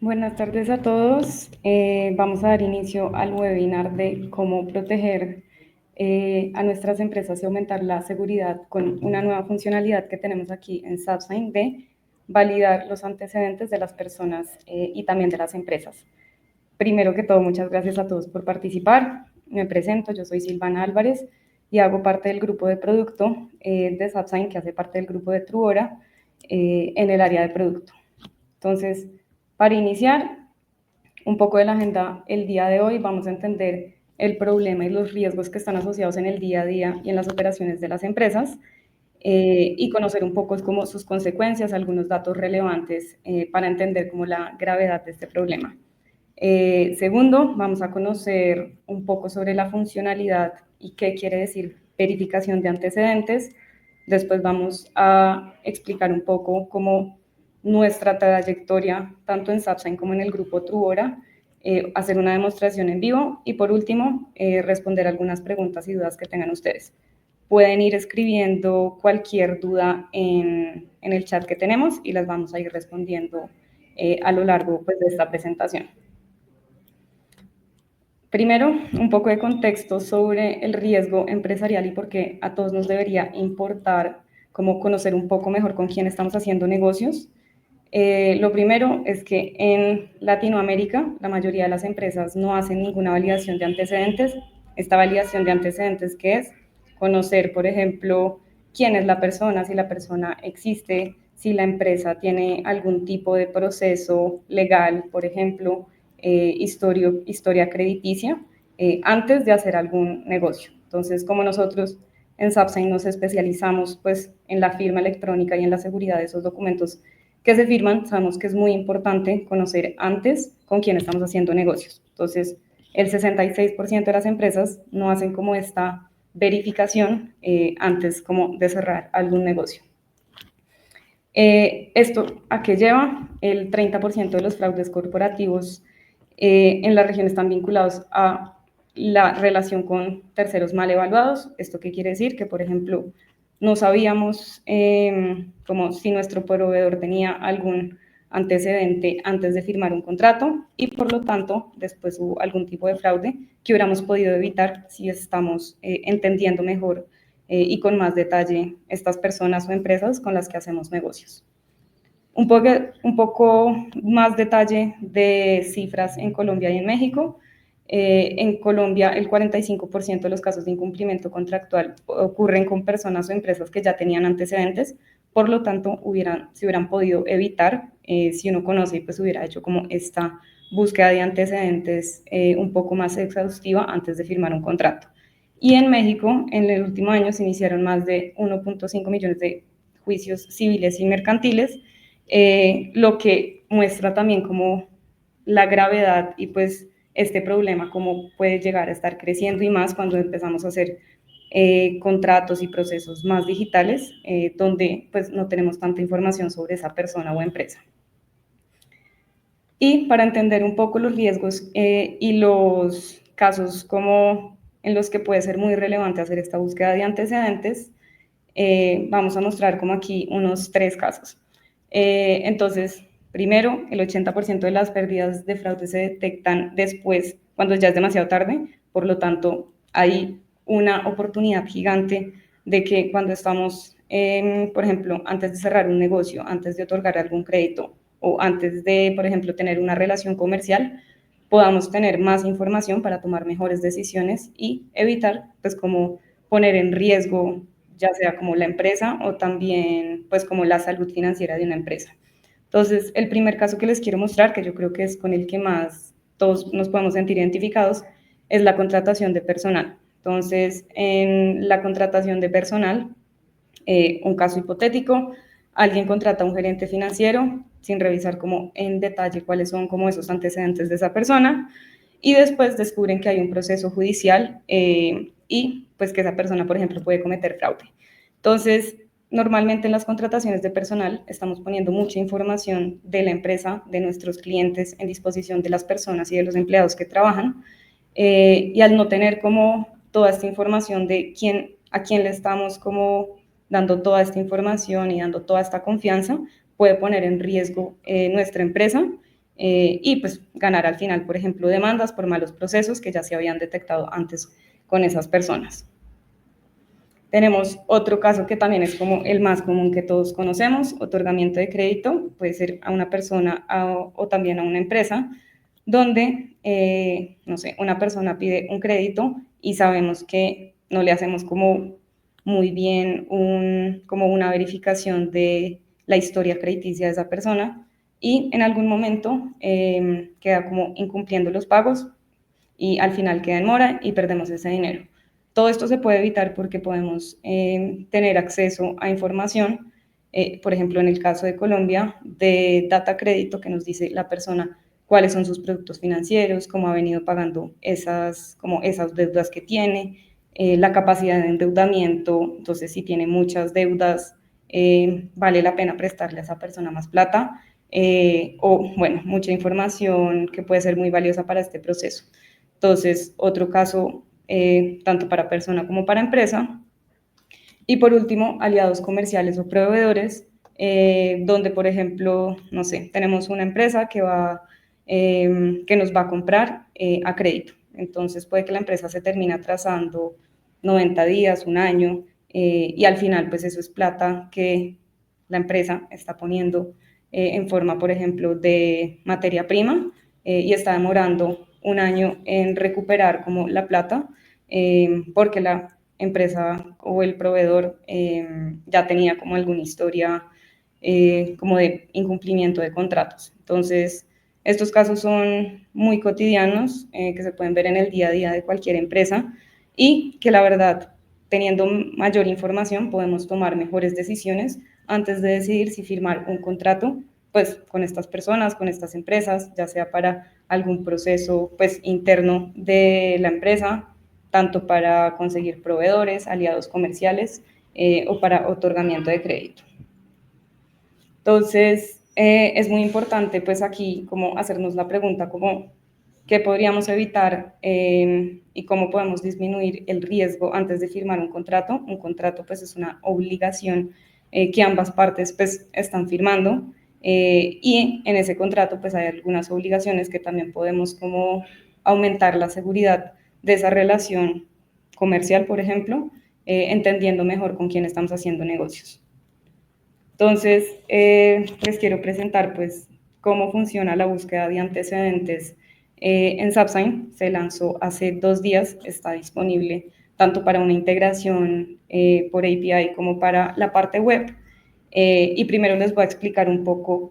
Buenas tardes a todos. Vamos a dar inicio al webinar de cómo proteger a nuestras empresas y aumentar la seguridad con una nueva funcionalidad que tenemos aquí en SAPSIGN de validar los antecedentes de las personas y también de las empresas. Primero que todo, muchas gracias a todos por participar. Me presento, yo soy Silvana Álvarez y hago parte del grupo de producto de SAPSIGN, que hace parte del grupo de Truora en el área de producto. Entonces, para iniciar un poco de la agenda el día de hoy, vamos a entender el problema y los riesgos que están asociados en el día a día y en las operaciones de las empresas y conocer un poco como sus consecuencias, algunos datos relevantes para entender como la gravedad de este problema. Segundo, vamos a conocer un poco sobre la funcionalidad y qué quiere decir verificación de antecedentes. Después vamos a explicar un poco cómo nuestra trayectoria, tanto en SAPSIGN como en el grupo Truora, hacer una demostración en vivo y por último, responder algunas preguntas y dudas que tengan ustedes. Pueden ir escribiendo cualquier duda en el chat que tenemos y las vamos a ir respondiendo a lo largo pues, de esta presentación. Primero, un poco de contexto sobre el riesgo empresarial y por qué a todos nos debería importar como conocer un poco mejor con quién estamos haciendo negocios. Lo primero es que en Latinoamérica la mayoría de las empresas no hacen ninguna validación de antecedentes. Esta validación de antecedentes, ¿qué es? Conocer, por ejemplo, quién es la persona, si la persona existe, si la empresa tiene algún tipo de proceso legal, por ejemplo, historia crediticia, antes de hacer algún negocio. Entonces, como nosotros en SAPSIGN nos especializamos pues, en la firma electrónica y en la seguridad de esos documentos que se firman, sabemos que es muy importante conocer antes con quién estamos haciendo negocios. Entonces, el 66% de las empresas no hacen como esta verificación antes como de cerrar algún negocio. ¿Esto a qué lleva? El 30% de los fraudes corporativos en la región están vinculados a la relación con terceros mal evaluados. ¿Esto qué quiere decir? Que, por ejemplo, no sabíamos como si nuestro proveedor tenía algún antecedente antes de firmar un contrato y, por lo tanto, después hubo algún tipo de fraude que hubiéramos podido evitar si estamos entendiendo mejor y con más detalle estas personas o empresas con las que hacemos negocios. Un poco más detalle de cifras en Colombia y en México. En Colombia, el 45% de los casos de incumplimiento contractual ocurren con personas o empresas que ya tenían antecedentes, por lo tanto, se hubieran podido evitar si uno conoce, pues hubiera hecho como esta búsqueda de antecedentes un poco más exhaustiva antes de firmar un contrato. Y en México, en el último año, se iniciaron más de 1.5 millones de juicios civiles y mercantiles, lo que muestra también como la gravedad y pues este problema cómo puede llegar a estar creciendo y más cuando empezamos a hacer contratos y procesos más digitales donde pues no tenemos tanta información sobre esa persona o empresa. Y para entender un poco los riesgos y los casos como en los que puede ser muy relevante hacer esta búsqueda de antecedentes, vamos a mostrar como aquí unos 3 casos. Entonces, primero, el 80% de las pérdidas de fraude se detectan después, cuando ya es demasiado tarde, por lo tanto, hay una oportunidad gigante de que cuando estamos, por ejemplo, antes de cerrar un negocio, antes de otorgar algún crédito o antes de, por ejemplo, tener una relación comercial, podamos tener más información para tomar mejores decisiones y evitar, pues, como poner en riesgo ya sea como la empresa o también pues como la salud financiera de una empresa. Entonces, el primer caso que les quiero mostrar, que yo creo que es con el que más todos nos podemos sentir identificados, es la contratación de personal. Entonces, en la contratación de personal, un caso hipotético, alguien contrata a un gerente financiero sin revisar como en detalle cuáles son como esos antecedentes de esa persona y después descubren que hay un proceso judicial y pues que esa persona, por ejemplo, puede cometer fraude. Entonces, normalmente en las contrataciones de personal estamos poniendo mucha información de la empresa, de nuestros clientes en disposición de las personas y de los empleados que trabajan y al no tener como toda esta información de a quién le estamos como dando toda esta información y dando toda esta confianza, puede poner en riesgo nuestra empresa y pues ganar al final, por ejemplo, demandas por malos procesos que ya se habían detectado antes con esas personas. Tenemos otro caso que también es como el más común que todos conocemos, otorgamiento de crédito, puede ser a una persona o también a una empresa, donde, no sé, una persona pide un crédito y sabemos que no le hacemos como muy bien como una verificación de la historia crediticia de esa persona y en algún momento queda como incumpliendo los pagos y al final queda en mora y perdemos ese dinero. Todo esto se puede evitar porque podemos tener acceso a información, por ejemplo, en el caso de Colombia, de data crédito que nos dice la persona cuáles son sus productos financieros, cómo ha venido pagando como esas deudas que tiene, la capacidad de endeudamiento, entonces si tiene muchas deudas, vale la pena prestarle a esa persona más plata, o bueno, mucha información que puede ser muy valiosa para este proceso. Entonces, otro caso, tanto para persona como para empresa. Y por último, aliados comerciales o proveedores, donde, por ejemplo, no sé, tenemos una empresa que nos va a comprar a crédito. Entonces, puede que la empresa se termine atrasando 90 días, un año, y al final, pues eso es plata que la empresa está poniendo en forma, por ejemplo, de materia prima y está demorando un año en recuperar como la plata porque la empresa o el proveedor ya tenía como alguna historia como de incumplimiento de contratos. Entonces, estos casos son muy cotidianos que se pueden ver en el día a día de cualquier empresa y que la verdad, teniendo mayor información, podemos tomar mejores decisiones antes de decidir si firmar un contrato pues con estas personas, con estas empresas, ya sea para algún proceso pues interno de la empresa, tanto para conseguir proveedores, aliados comerciales o para otorgamiento de crédito. Entonces, es muy importante pues aquí como hacernos la pregunta como qué podríamos evitar y cómo podemos disminuir el riesgo antes de firmar un contrato. Un contrato pues es una obligación que ambas partes pues están firmando y en ese contrato pues hay algunas obligaciones que también podemos como aumentar la seguridad de esa relación comercial, por ejemplo, entendiendo mejor con quién estamos haciendo negocios. Entonces, les quiero presentar pues cómo funciona la búsqueda de antecedentes en Subsign. Se lanzó hace 2 días, está disponible tanto para una integración por API como para la parte web. Y primero les voy a explicar un poco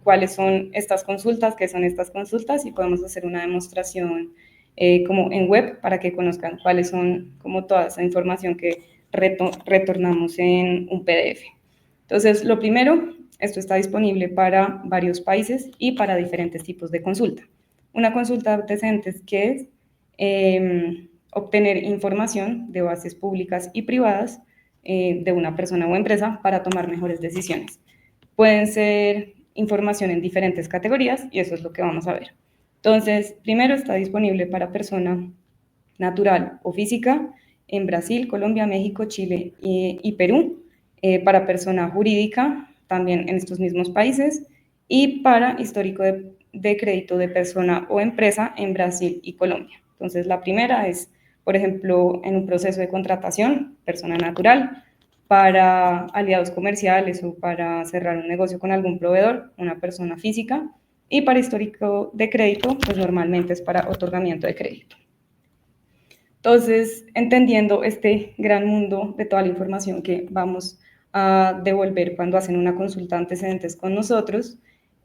cuáles son estas consultas, qué son estas consultas y podemos hacer una demostración como en web para que conozcan cuáles son como toda esa información que retornamos en un PDF. Entonces, lo primero, esto está disponible para varios países y para diferentes tipos de consulta. Una consulta de antecedentes que es obtener información de bases públicas y privadas de una persona o empresa para tomar mejores decisiones. Pueden ser información en diferentes categorías y eso es lo que vamos a ver. Entonces, primero está disponible para persona natural o física en Brasil, Colombia, México, Chile y Perú, para persona jurídica también en estos mismos países y para histórico de crédito de persona o empresa en Brasil y Colombia. Entonces, la primera es, por ejemplo, en un proceso de contratación, persona natural, para aliados comerciales o para cerrar un negocio con algún proveedor, una persona física, y para histórico de crédito, pues normalmente es para otorgamiento de crédito. Entonces, entendiendo este gran mundo de toda la información que vamos a devolver cuando hacen una consulta de antecedentes con nosotros,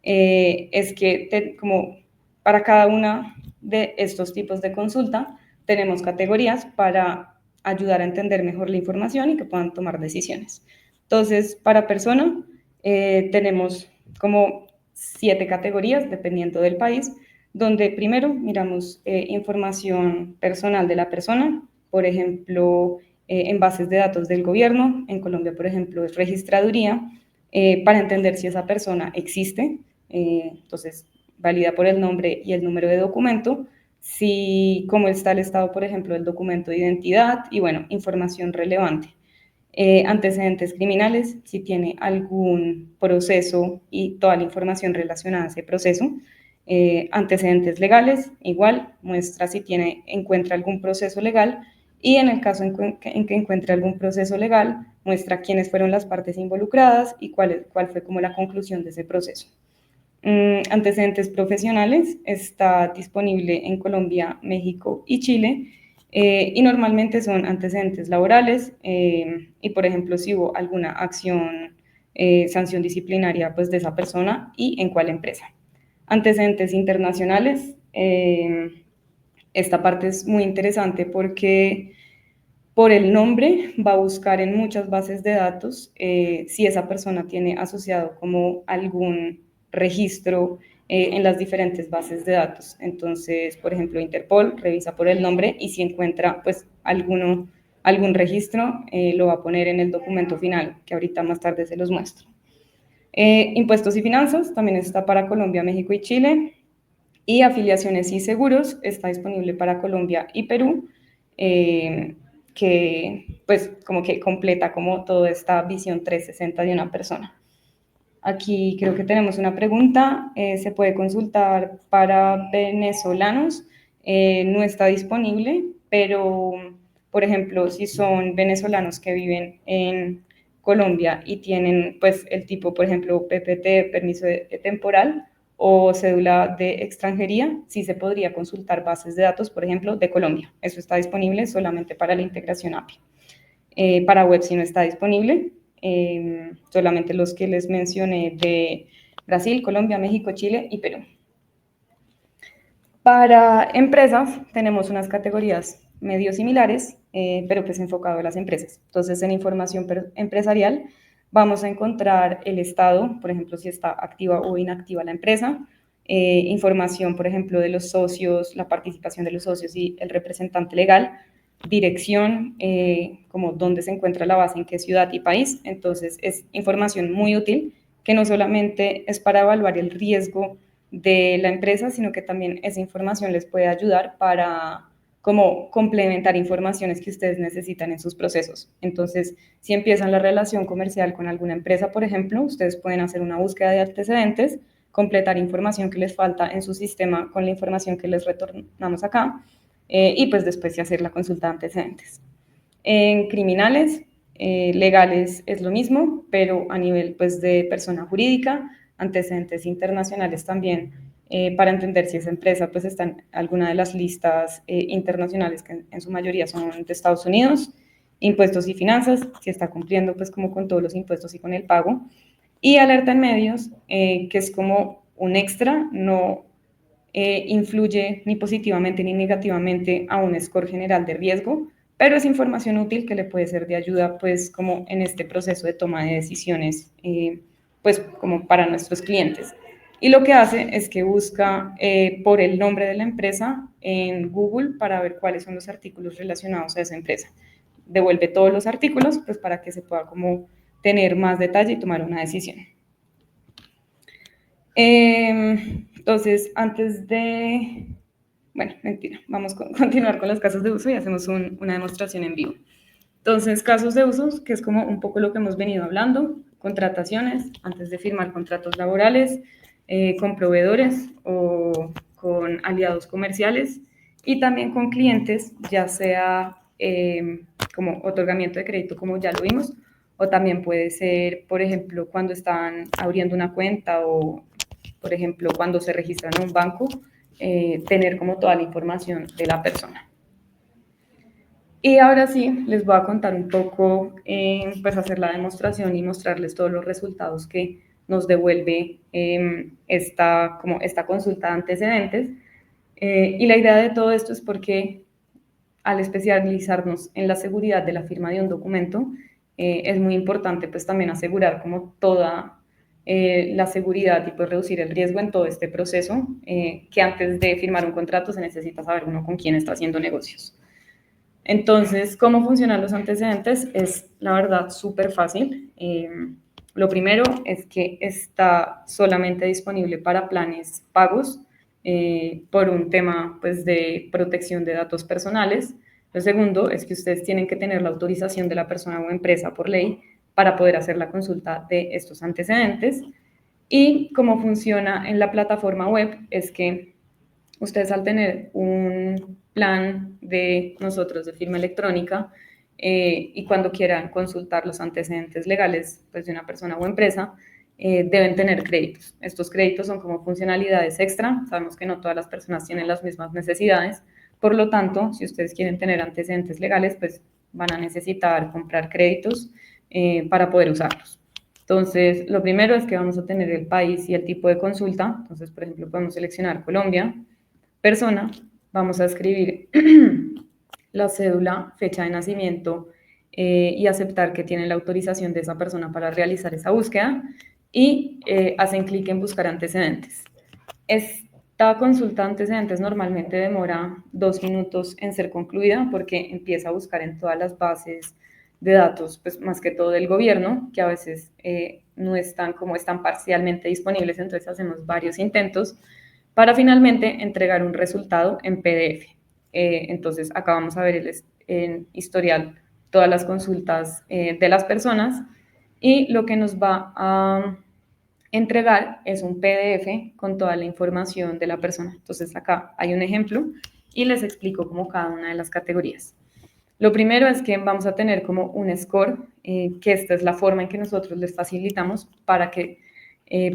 es que como para cada una de estos tipos de consulta tenemos categorías para ayudar a entender mejor la información y que puedan tomar decisiones. Entonces, para persona tenemos como 7 categorías dependiendo del país, donde primero miramos información personal de la persona, por ejemplo, en bases de datos del gobierno, en Colombia, por ejemplo, es registraduría, para entender si esa persona existe, entonces valida por el nombre y el número de documento, si cómo está el estado, por ejemplo, del documento de identidad y bueno, información relevante. Antecedentes criminales, si tiene algún proceso y toda la información relacionada a ese proceso. Antecedentes legales, igual, muestra si encuentra algún proceso legal, y en el caso en que encuentre algún proceso legal, muestra quiénes fueron las partes involucradas y cuál fue como la conclusión de ese proceso. Antecedentes profesionales, está disponible en Colombia, México y Chile, y normalmente son antecedentes laborales, y por ejemplo si hubo alguna acción, sanción disciplinaria pues de esa persona y en cuál empresa. Antecedentes internacionales, esta parte es muy interesante porque por el nombre va a buscar en muchas bases de datos si esa persona tiene asociado como algún registro en las diferentes bases de datos. Entonces, por ejemplo, Interpol revisa por el nombre y si encuentra pues algún registro, lo va a poner en el documento final, que ahorita más tarde se los muestro. Impuestos y finanzas también está para Colombia, México y Chile. Y afiliaciones y seguros está disponible para Colombia y Perú, que pues como que completa como toda esta visión 360 de una persona. Aquí creo que tenemos una pregunta, se puede consultar para venezolanos, no está disponible, pero por ejemplo, si son venezolanos que viven en Colombia y tienen pues el tipo, por ejemplo, PPT, permiso temporal, o cédula de extranjería, sí se podría consultar bases de datos, por ejemplo, de Colombia. Eso está disponible solamente para la integración API. Para web sí no está disponible, solamente los que les mencioné de Brasil, Colombia, México, Chile y Perú. Para empresas tenemos unas categorías medio similares, pero pues enfocado a las empresas. Entonces, en información empresarial vamos a encontrar el estado, por ejemplo, si está activa o inactiva la empresa, información, por ejemplo, de los socios, la participación de los socios y el representante legal, dirección, como dónde se encuentra la base, en qué ciudad y país. Entonces, es información muy útil que no solamente es para evaluar el riesgo de la empresa, sino que también esa información les puede ayudar para como complementar informaciones que ustedes necesitan en sus procesos. Entonces, si empiezan la relación comercial con alguna empresa, por ejemplo, ustedes pueden hacer una búsqueda de antecedentes, completar información que les falta en su sistema con la información que les retornamos acá, y pues después hacer la consulta de antecedentes. En criminales, legales es lo mismo, pero a nivel pues de persona jurídica, antecedentes internacionales también, para entender si esa empresa pues está en alguna de las listas internacionales que en su mayoría son de Estados Unidos. Impuestos y finanzas, si está cumpliendo pues como con todos los impuestos y con el pago. Y alerta en medios, que es como un extra, no influye ni positivamente ni negativamente a un score general de riesgo, pero es información útil que le puede ser de ayuda, pues, como en este proceso de toma de decisiones, pues, como para nuestros clientes. Y lo que hace es que busca por el nombre de la empresa en Google para ver cuáles son los artículos relacionados a esa empresa. Devuelve todos los artículos, pues, para que se pueda como tener más detalle y tomar una decisión. Entonces, antes de... Bueno, mentira, vamos a continuar con los casos de uso y hacemos una demostración en vivo. Entonces, casos de uso, que es como un poco lo que hemos venido hablando, contrataciones, antes de firmar contratos laborales, con proveedores o con aliados comerciales y también con clientes, ya sea como otorgamiento de crédito, como ya lo vimos, o también puede ser, por ejemplo, cuando están abriendo una cuenta o, por ejemplo, cuando se registran en un banco, tener como toda la información de la persona. Y ahora sí, les voy a contar un poco, pues hacer la demostración y mostrarles todos los resultados que nos devuelve esta consulta de antecedentes. Y la idea de todo esto es porque al especializarnos en la seguridad de la firma de un documento, es muy importante pues también asegurar como toda la seguridad y pues reducir el riesgo en todo este proceso, que antes de firmar un contrato se necesita saber uno con quién está haciendo negocios. Entonces, ¿cómo funcionan los antecedentes? Es, la verdad, súper fácil. Lo primero es que está solamente disponible para planes pagos, por un tema pues, de protección de datos personales. Lo segundo es que ustedes tienen que tener la autorización de la persona o empresa por ley para poder hacer la consulta de estos antecedentes. Y cómo funciona en la plataforma web es que ustedes, al tener un plan de nosotros de firma electrónica, y cuando quieran consultar los antecedentes legales, pues, de una persona o empresa, deben tener créditos. Estos créditos son como funcionalidades extra. Sabemos que no todas las personas tienen las mismas necesidades. Por lo tanto, si ustedes quieren tener antecedentes legales, pues van a necesitar comprar créditos para poder usarlos. Entonces, lo primero es que vamos a tener el país y el tipo de consulta. Entonces, por ejemplo, podemos seleccionar Colombia, persona, vamos a escribir la cédula, fecha de nacimiento, y aceptar que tienen la autorización de esa persona para realizar esa búsqueda, y hacen clic en buscar antecedentes. Esta consulta de antecedentes normalmente demora 2 minutos en ser concluida, porque empieza a buscar en todas las bases de datos, pues más que todo del gobierno, que a veces no están parcialmente disponibles. Entonces hacemos varios intentos para finalmente entregar un resultado en PDF. Entonces acá vamos a ver en historial todas las consultas de las personas, y lo que nos va a entregar es un PDF con toda la información de la persona. Entonces acá hay un ejemplo y les explico como cada una de las categorías. Lo primero es que vamos a tener como un score, que esta es la forma en que nosotros les facilitamos para que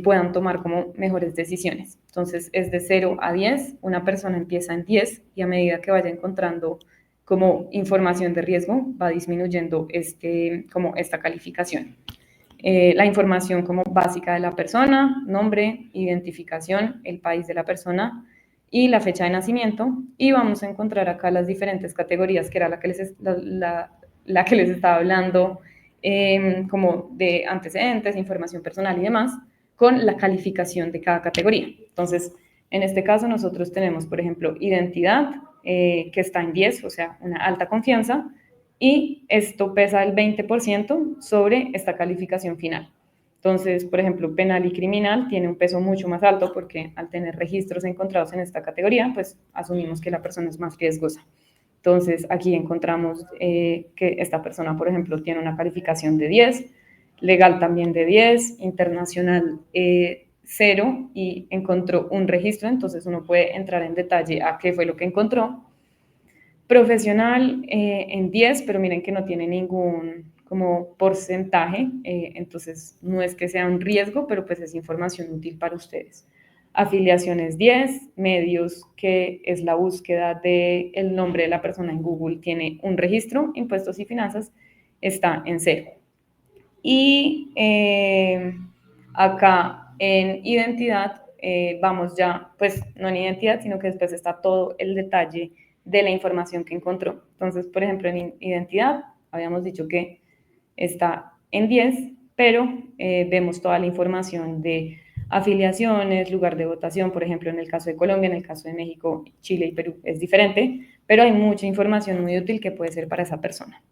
puedan tomar como mejores decisiones. Entonces es de 0 a 10, una persona empieza en 10 y a medida que vaya encontrando como información de riesgo va disminuyendo como esta calificación. La información como básica de la persona: nombre, identificación, el país de la persona y la fecha de nacimiento. Y vamos a encontrar acá las diferentes categorías, que era la que les estaba hablando, como de antecedentes, información personal y demás, con la calificación de cada categoría. Entonces, en este caso nosotros tenemos, por ejemplo, identidad, que está en 10, o sea, una alta confianza, y esto pesa el 20% sobre esta calificación final. Entonces, por ejemplo, penal y criminal tiene un peso mucho más alto, porque al tener registros encontrados en esta categoría, pues asumimos que la persona es más riesgosa. Entonces, aquí encontramos que esta persona, por ejemplo, tiene una calificación de 10, legal también de 10, internacional 0, y encontró un registro. Entonces uno puede entrar en detalle a qué fue lo que encontró. Profesional en 10, pero miren que no tiene ningún como porcentaje, entonces no es que sea un riesgo, pero pues es información útil para ustedes. Afiliaciones 10, medios, que es la búsqueda del nombre de la persona en Google, tiene un registro. Impuestos y finanzas está en 0. Y acá en identidad, vamos ya, pues no en identidad, sino que después está todo el detalle de la información que encontró. Entonces, por ejemplo, en identidad habíamos dicho que está en 10, pero vemos toda la información de afiliaciones, lugar de votación. Por ejemplo, en el caso de Colombia, en el caso de México, Chile y Perú es diferente, pero hay mucha información muy útil que puede ser para esa persona.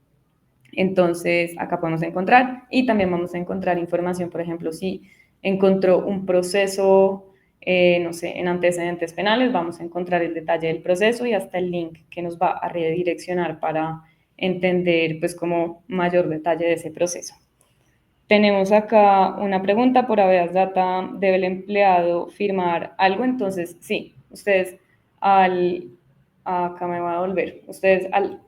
Entonces, acá podemos encontrar, y también vamos a encontrar información, por ejemplo, si encontró un proceso, no sé, en antecedentes penales, vamos a encontrar el detalle del proceso y hasta el link que nos va a redireccionar para entender, pues, como mayor detalle de ese proceso. Tenemos acá una pregunta: por habeas data, ¿debe el empleado firmar algo? Entonces, sí, ustedes acá me va a volver, ustedes al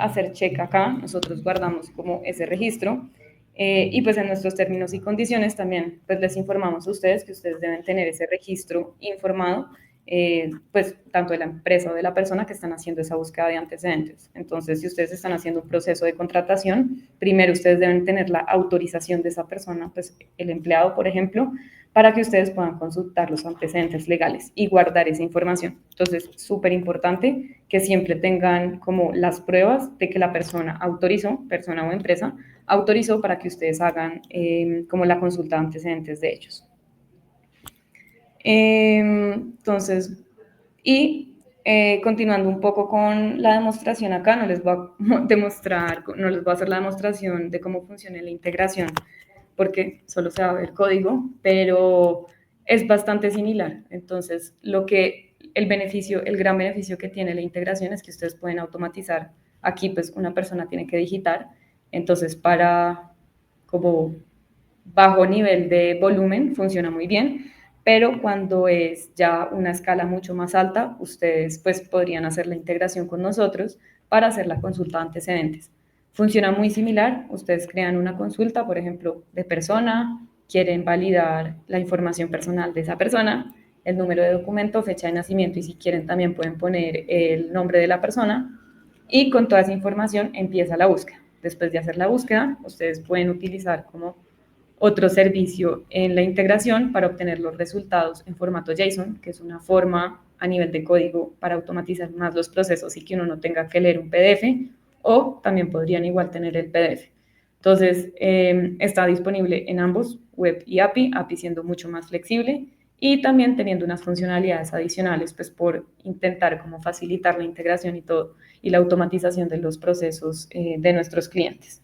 hacer check acá, nosotros guardamos como ese registro, y pues en nuestros términos y condiciones también pues les informamos a ustedes que ustedes deben tener ese registro informado, pues tanto de la empresa o de la persona que están haciendo esa búsqueda de antecedentes. Entonces, si ustedes están haciendo un proceso de contratación, primero ustedes deben tener la autorización de esa persona, pues el empleado, por ejemplo, para que ustedes puedan consultar los antecedentes legales y guardar esa información. Entonces, súper importante que siempre tengan como las pruebas de que la persona autorizó, persona o empresa, autorizó para que ustedes hagan como la consulta de antecedentes de ellos. Entonces, y continuando un poco con la demostración acá, no les voy a hacer la demostración de cómo funciona la integración, porque solo se va a ver código, pero es bastante similar. Entonces, el gran beneficio que tiene la integración es que ustedes pueden automatizar aquí pues una persona tiene que digitar, entonces para como bajo nivel de volumen funciona muy bien, pero cuando es ya una escala mucho más alta, ustedes pues podrían hacer la integración con nosotros para hacer la consulta de antecedentes. Funciona muy similar, ustedes crean una consulta, por ejemplo, de persona, quieren validar la información personal de esa persona, el número de documento, fecha de nacimiento y si quieren también pueden poner el nombre de la persona y con toda esa información empieza la búsqueda. Después de hacer la búsqueda, ustedes pueden utilizar como otro servicio en la integración para obtener los resultados en formato JSON, que es una forma a nivel de código para automatizar más los procesos y que uno no tenga que leer un PDF, o también podrían igual tener el PDF. Entonces, está disponible en ambos, web y API, API siendo mucho más flexible y también teniendo unas funcionalidades adicionales, pues por intentar como facilitar la integración y todo, y la automatización de los procesos de nuestros clientes.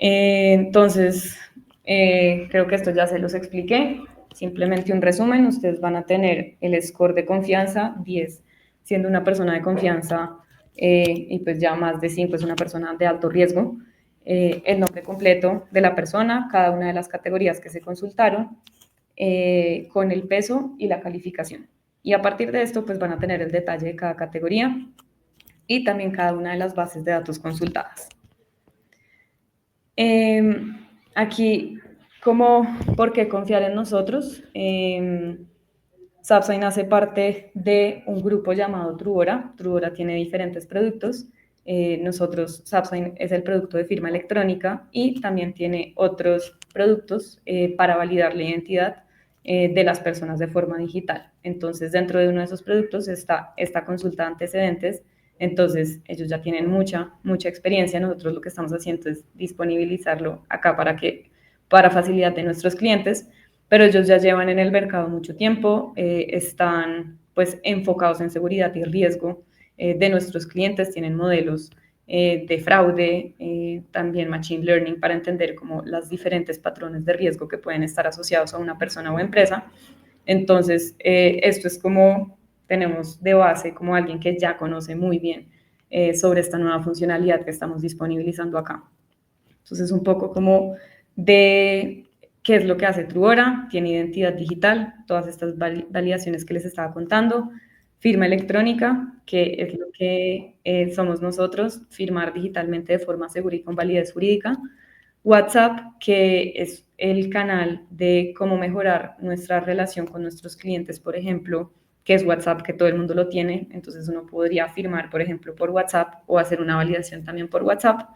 Entonces, creo que esto ya se los expliqué. Simplemente un resumen, ustedes van a tener el score de confianza, 10, siendo una persona de confianza, y pues ya más de 5 es una persona de alto riesgo. El nombre completo de la persona, cada una de las categorías que se consultaron, con el peso y la calificación. Y a partir de esto, pues van a tener el detalle de cada categoría y también cada una de las bases de datos consultadas. Aquí, ¿por qué confiar en nosotros? Sapsign hace parte de un grupo llamado Truora. Truora tiene diferentes productos. Nosotros, Sapsign es el producto de firma electrónica y también tiene otros productos para validar la identidad de las personas de forma digital. Entonces, dentro de uno de esos productos está esta consulta de antecedentes. Entonces, ellos ya tienen mucha experiencia. Nosotros lo que estamos haciendo es disponibilizarlo acá para facilidad de nuestros clientes, pero ellos ya llevan en el mercado mucho tiempo, están pues enfocados en seguridad y riesgo de nuestros clientes, tienen modelos de fraude, también machine learning para entender como las diferentes patrones de riesgo que pueden estar asociados a una persona o empresa. Entonces, esto es como tenemos de base como alguien que ya conoce muy bien sobre esta nueva funcionalidad que estamos disponibilizando acá. Entonces, un poco como de qué es lo que hace Truora, tiene identidad digital, todas estas validaciones que les estaba contando, firma electrónica, que es lo que somos nosotros, firmar digitalmente de forma segura y con validez jurídica, WhatsApp, que es el canal de cómo mejorar nuestra relación con nuestros clientes, por ejemplo, que es WhatsApp, que todo el mundo lo tiene, entonces uno podría firmar, por ejemplo, por WhatsApp o hacer una validación también por WhatsApp.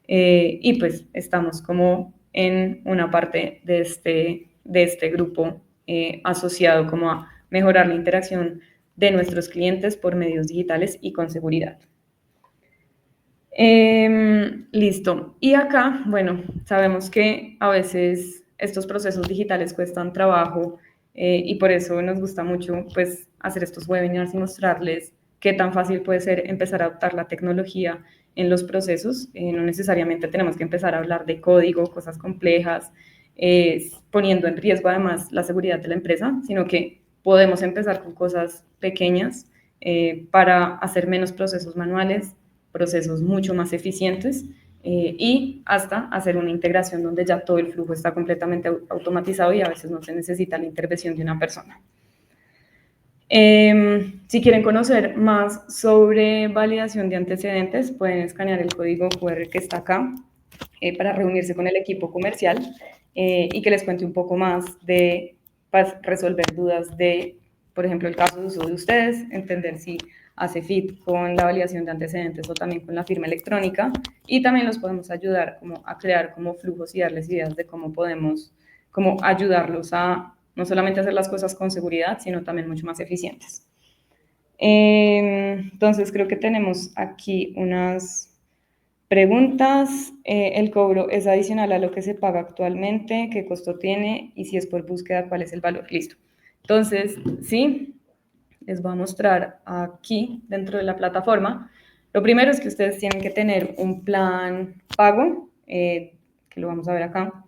Y pues estamos como en una parte de este grupo asociado como a mejorar la interacción de nuestros clientes por medios digitales y con seguridad. Listo. Y acá, bueno, sabemos que a veces estos procesos digitales cuestan trabajo y por eso nos gusta mucho pues hacer estos webinars y mostrarles qué tan fácil puede ser empezar a adoptar la tecnología en los procesos. No necesariamente tenemos que empezar a hablar de código, cosas complejas, poniendo en riesgo además la seguridad de la empresa, sino que podemos empezar con cosas pequeñas para hacer menos procesos manuales, procesos mucho más eficientes y hasta hacer una integración donde ya todo el flujo está completamente automatizado y a veces no se necesita la intervención de una persona. Si quieren conocer más sobre validación de antecedentes, pueden escanear el código QR que está acá para reunirse con el equipo comercial y que les cuente un poco más de resolver dudas de, por ejemplo, el caso de uso de ustedes, entender si hace fit con la validación de antecedentes o también con la firma electrónica, y también los podemos ayudar como a crear como flujos y darles ideas de cómo podemos como ayudarlos a no solamente hacer las cosas con seguridad, sino también mucho más eficientes. Entonces creo que tenemos aquí unas preguntas. El cobro es adicional a lo que se paga actualmente, qué costo tiene y si es por búsqueda, cuál es el valor. Listo. Entonces, sí, les voy a mostrar aquí dentro de la plataforma. Lo primero es que ustedes tienen que tener un plan pago, que lo vamos a ver acá.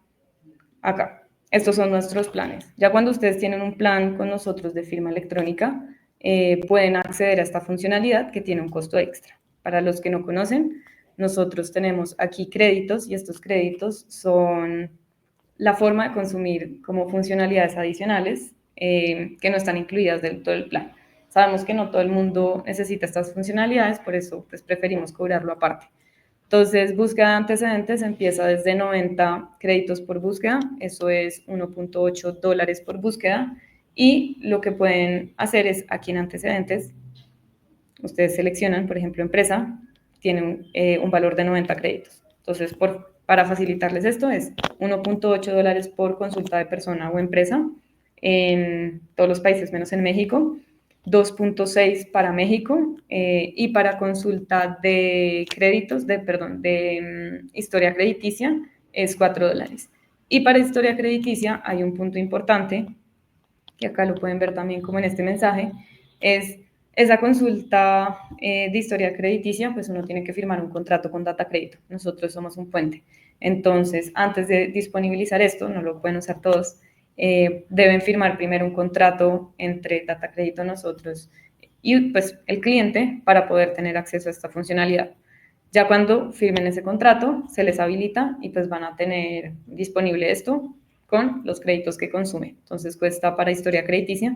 Acá. Estos son nuestros planes. Ya cuando ustedes tienen un plan con nosotros de firma electrónica, pueden acceder a esta funcionalidad que tiene un costo extra. Para los que no conocen, nosotros tenemos aquí créditos y estos créditos son la forma de consumir como funcionalidades adicionales que no están incluidas del todo el plan. Sabemos que no todo el mundo necesita estas funcionalidades, por eso pues, preferimos cobrarlo aparte. Entonces, búsqueda de antecedentes empieza desde 90 créditos por búsqueda, eso es 1.8 dólares por búsqueda, y lo que pueden hacer es aquí en antecedentes, ustedes seleccionan, por ejemplo, empresa, tiene un valor de 90 créditos. Entonces, para facilitarles esto, es 1.8 dólares por consulta de persona o empresa en todos los países menos en México, 2.6 para México y para consulta de créditos, de historia crediticia es 4 dólares. Y para historia crediticia hay un punto importante, que acá lo pueden ver también como en este mensaje, es esa consulta de historia crediticia, pues uno tiene que firmar un contrato con Data Crédito. Nosotros somos un puente. Entonces, antes de disponibilizar esto, no lo pueden usar todos, deben firmar primero un contrato entre Data Crédito, nosotros y pues el cliente para poder tener acceso a esta funcionalidad. Ya cuando firmen ese contrato, se les habilita y pues van a tener disponible esto con los créditos que consume. Entonces cuesta para historia crediticia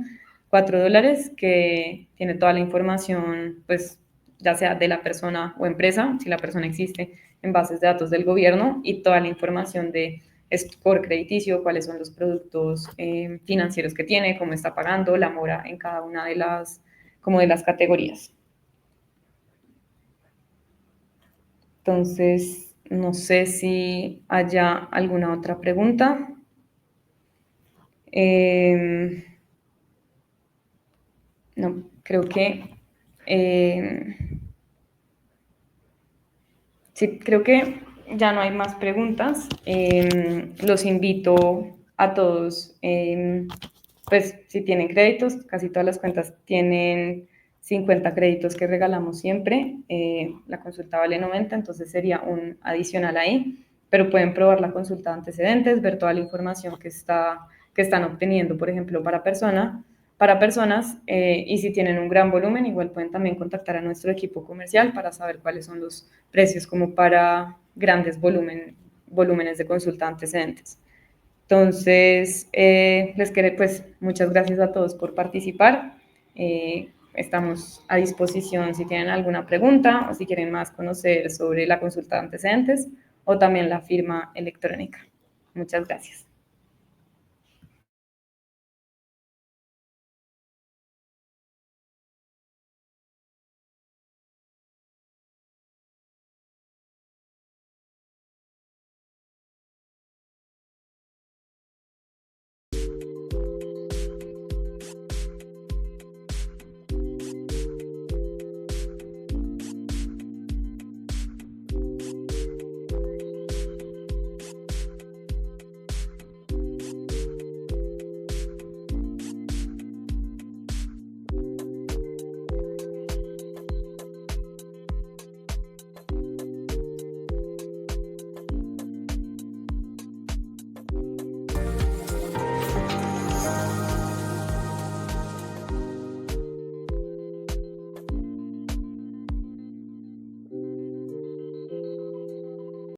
4 dólares, que tiene toda la información, pues ya sea de la persona o empresa, si la persona existe, en bases de datos del gobierno, y toda la información de score crediticio, cuáles son los productos financieros que tiene, cómo está pagando, la mora en cada una de las, como de las categorías. Entonces, no sé si haya alguna otra pregunta. No, creo que sí, creo que ya no hay más preguntas. Los invito a todos, pues si tienen créditos, casi todas las cuentas tienen 50 créditos que regalamos siempre. La consulta vale 90, entonces sería un adicional ahí, pero pueden probar la consulta de antecedentes, ver toda la información que están obteniendo, por ejemplo, para personas, y si tienen un gran volumen, igual pueden también contactar a nuestro equipo comercial para saber cuáles son los precios como para grandes volúmenes de consulta antecedentes. Entonces, pues muchas gracias a todos por participar. Estamos a disposición si tienen alguna pregunta o si quieren más conocer sobre la consulta de antecedentes o también la firma electrónica. Muchas gracias.